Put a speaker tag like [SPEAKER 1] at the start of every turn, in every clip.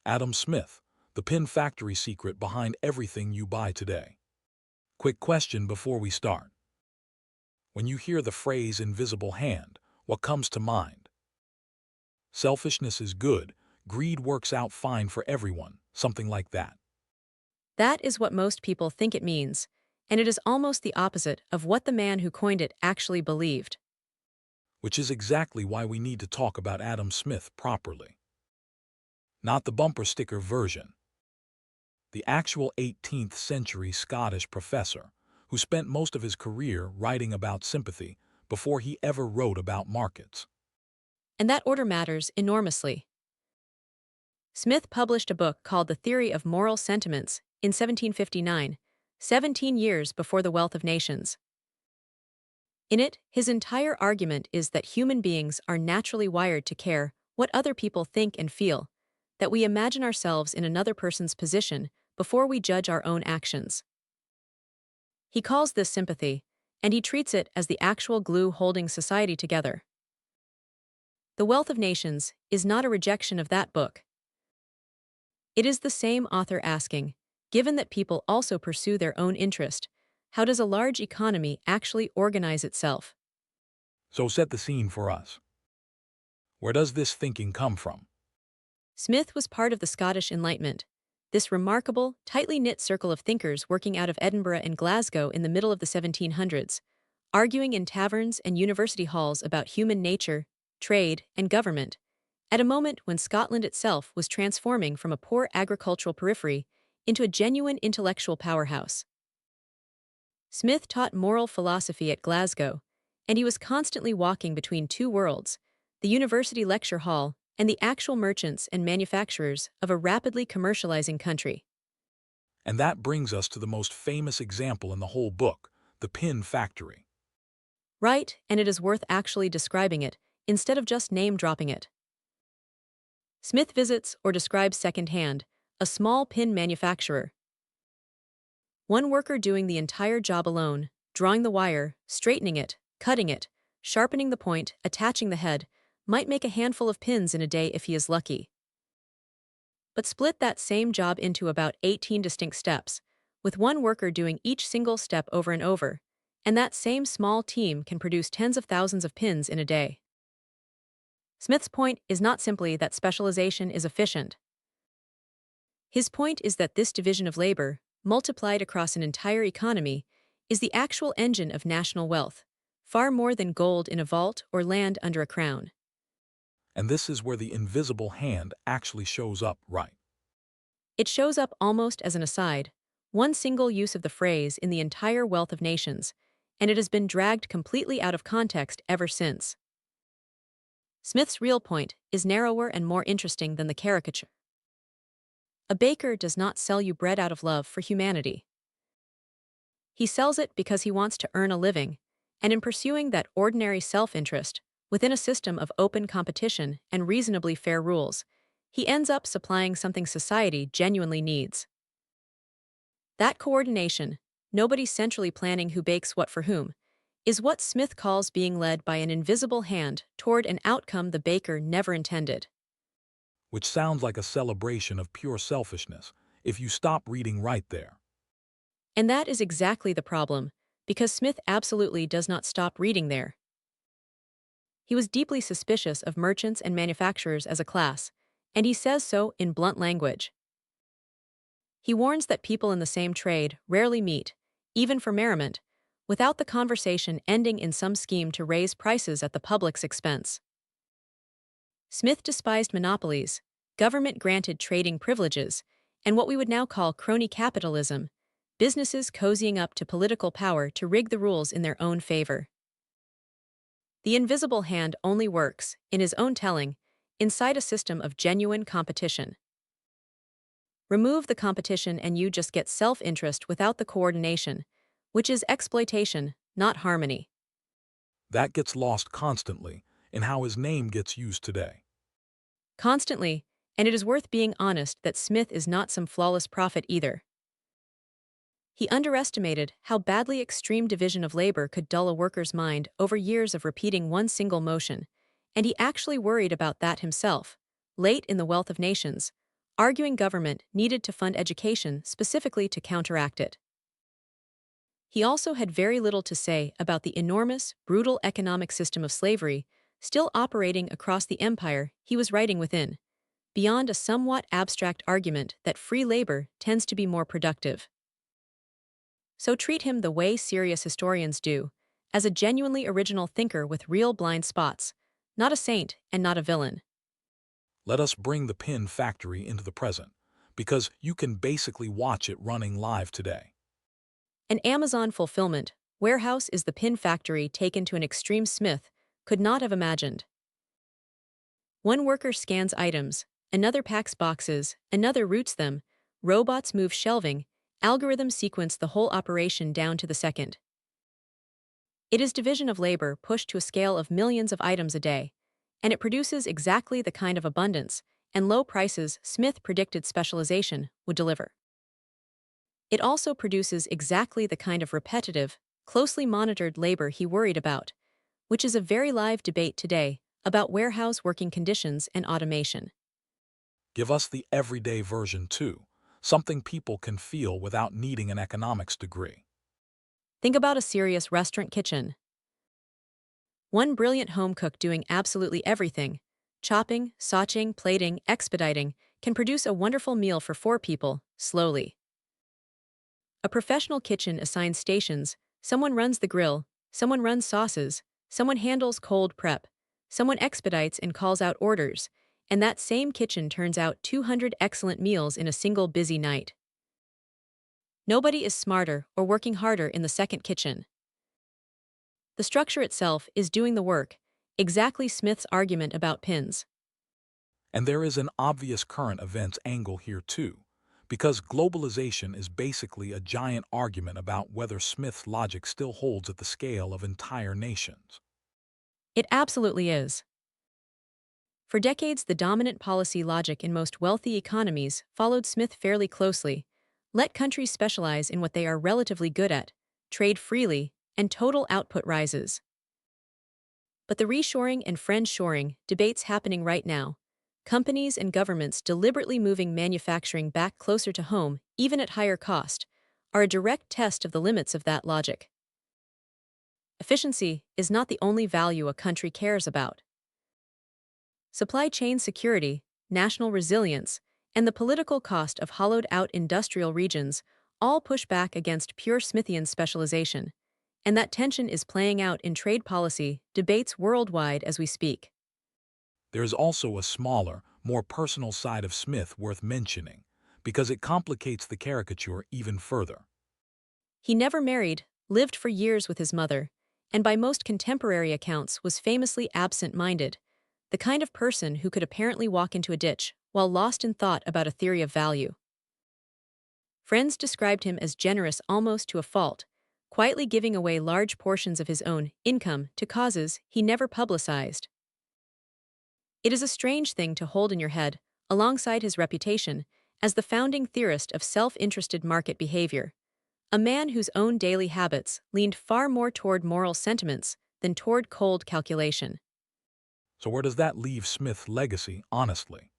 [SPEAKER 1] Adam Smith, the pin factory secret behind everything you buy today. Quick question before we start. When you hear the phrase invisible hand, what comes to mind? Selfishness is good, greed works out fine for everyone, something like that.
[SPEAKER 2] That is what most people think it means, and it is almost the opposite of what the man who coined it actually believed.
[SPEAKER 1] Which is exactly why we need to talk about Adam Smith properly. Not the bumper sticker version. The actual 18th century Scottish professor who spent most of his career writing about sympathy before he ever wrote about markets.
[SPEAKER 2] And that order matters enormously. Smith published a book called The Theory of Moral Sentiments in 1759, 17 years before The Wealth of Nations. In it, his entire argument is that human beings are naturally wired to care what other people think and feel, that we imagine ourselves in another person's position before we judge our own actions. He calls this sympathy, and he treats it as the actual glue holding society together. The Wealth of Nations is not a rejection of that book. It is the same author asking, given that people also pursue their own interest, how does a large economy actually organize itself?
[SPEAKER 1] So set the scene for us. Where does this thinking come from?
[SPEAKER 2] Smith was part of the Scottish Enlightenment, this remarkable, tightly knit circle of thinkers working out of Edinburgh and Glasgow in the middle of the 1700s, arguing in taverns and university halls about human nature, trade, and government, at a moment when Scotland itself was transforming from a poor agricultural periphery into a genuine intellectual powerhouse. Smith taught moral philosophy at Glasgow, and he was constantly walking between two worlds, the university lecture hall and the actual merchants and manufacturers of a rapidly commercializing country.
[SPEAKER 1] And that brings us to the most famous example in the whole book, the pin factory.
[SPEAKER 2] Right, and it is worth actually describing it, instead of just name-dropping it. Smith visits or describes secondhand a small pin manufacturer. One worker doing the entire job alone, drawing the wire, straightening it, cutting it, sharpening the point, attaching the head, might make a handful of pins in a day if he is lucky. But split that same job into about 18 distinct steps, with one worker doing each single step over and over, and that same small team can produce tens of thousands of pins in a day. Smith's point is not simply that specialization is efficient. His point is that this division of labor, multiplied across an entire economy, is the actual engine of national wealth, far more than gold in a vault or land under a crown.
[SPEAKER 1] And this is where the invisible hand actually shows up, right?
[SPEAKER 2] It shows up almost as an aside, one single use of the phrase in the entire Wealth of Nations, and it has been dragged completely out of context ever since. Smith's real point is narrower and more interesting than the caricature. A baker does not sell you bread out of love for humanity. He sells it because he wants to earn a living, and in pursuing that ordinary self-interest, within a system of open competition and reasonably fair rules, he ends up supplying something society genuinely needs. That coordination, nobody centrally planning who bakes what for whom, is what Smith calls being led by an invisible hand toward an outcome the baker never intended.
[SPEAKER 1] Which sounds like a celebration of pure selfishness, if you stop reading right there.
[SPEAKER 2] And that is exactly the problem, because Smith absolutely does not stop reading there. He was deeply suspicious of merchants and manufacturers as a class, and he says so in blunt language. He warns that people in the same trade rarely meet, even for merriment, without the conversation ending in some scheme to raise prices at the public's expense. Smith despised monopolies, government-granted trading privileges, and what we would now call crony capitalism, businesses cozying up to political power to rig the rules in their own favor. The invisible hand only works, in his own telling, inside a system of genuine competition. Remove the competition and you just get self-interest without the coordination, which is exploitation, not harmony.
[SPEAKER 1] That gets lost constantly in how his name gets used today.
[SPEAKER 2] Constantly, and it is worth being honest that Smith is not some flawless prophet either. He underestimated how badly extreme division of labor could dull a worker's mind over years of repeating one single motion, and he actually worried about that himself, late in The Wealth of Nations, arguing government needed to fund education specifically to counteract it. He also had very little to say about the enormous, brutal economic system of slavery still operating across the empire he was writing within, beyond a somewhat abstract argument that free labor tends to be more productive. So treat him the way serious historians do, as a genuinely original thinker with real blind spots, not a saint and not a villain.
[SPEAKER 1] Let us bring the pin factory into the present, because you can basically watch it running live today.
[SPEAKER 2] An Amazon fulfillment warehouse is the pin factory taken to an extreme Smith could not have imagined. One worker scans items, another packs boxes, another routes them, robots move shelving, algorithms sequence the whole operation down to the second. It is division of labor pushed to a scale of millions of items a day, and it produces exactly the kind of abundance and low prices Smith predicted specialization would deliver. It also produces exactly the kind of repetitive, closely monitored labor he worried about, which is a very live debate today about warehouse working conditions and automation.
[SPEAKER 1] Give us the everyday version too, something people can feel without needing an economics degree.
[SPEAKER 2] Think about a serious restaurant kitchen. One brilliant home cook doing absolutely everything, chopping, sautéing, plating, expediting, can produce a wonderful meal for 4 people, slowly. A professional kitchen assigns stations, someone runs the grill, someone runs sauces, someone handles cold prep, someone expedites and calls out orders, and that same kitchen turns out 200 excellent meals in a single busy night. Nobody is smarter or working harder in the second kitchen. The structure itself is doing the work, exactly Smith's argument about pins.
[SPEAKER 1] And there is an obvious current events angle here too, because globalization is basically a giant argument about whether Smith's logic still holds at the scale of entire nations.
[SPEAKER 2] It absolutely is. For decades, the dominant policy logic in most wealthy economies followed Smith fairly closely. Let countries specialize in what they are relatively good at, trade freely, and total output rises. But the reshoring and friendshoring debates happening right now, companies and governments deliberately moving manufacturing back closer to home, even at higher cost, are a direct test of the limits of that logic. Efficiency is not the only value a country cares about. Supply chain security, national resilience, and the political cost of hollowed-out industrial regions all push back against pure Smithian specialization, and that tension is playing out in trade policy debates worldwide as we speak.
[SPEAKER 1] There is also a smaller, more personal side of Smith worth mentioning, because it complicates the caricature even further.
[SPEAKER 2] He never married, lived for years with his mother, and by most contemporary accounts was famously absent-minded, the kind of person who could apparently walk into a ditch while lost in thought about a theory of value. Friends described him as generous almost to a fault, quietly giving away large portions of his own income to causes he never publicized. It is a strange thing to hold in your head, alongside his reputation, as the founding theorist of self-interested market behavior, a man whose own daily habits leaned far more toward moral sentiments than toward cold calculation.
[SPEAKER 1] So where does that leave Smith's legacy, honestly?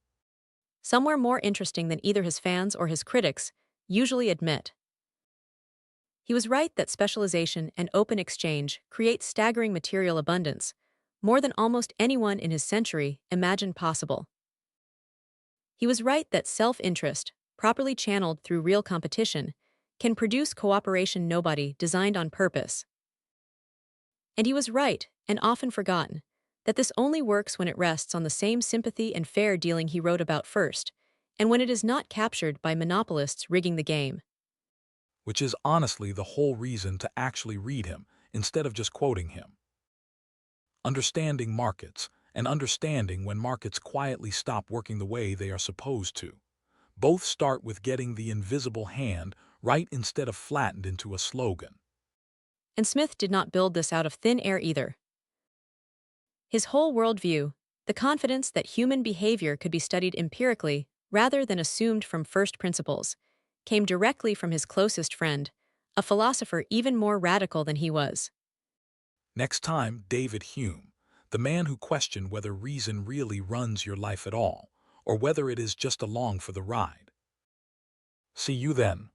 [SPEAKER 2] Somewhere more interesting than either his fans or his critics usually admit. He was right that specialization and open exchange create staggering material abundance, more than almost anyone in his century imagined possible. He was right that self-interest, properly channeled through real competition, can produce cooperation nobody designed on purpose. And he was right, and often forgotten, that this only works when it rests on the same sympathy and fair dealing he wrote about first, and when it is not captured by monopolists rigging the game.
[SPEAKER 1] Which is honestly the whole reason to actually read him, instead of just quoting him. Understanding markets, and understanding when markets quietly stop working the way they are supposed to. Both start with getting the invisible hand right instead of flattened into a slogan.
[SPEAKER 2] And Smith did not build this out of thin air either. His whole worldview, the confidence that human behavior could be studied empirically rather than assumed from first principles, came directly from his closest friend, a philosopher even more radical than he was.
[SPEAKER 1] Next time, David Hume, the man who questioned whether reason really runs your life at all, or whether it is just along for the ride. See you then.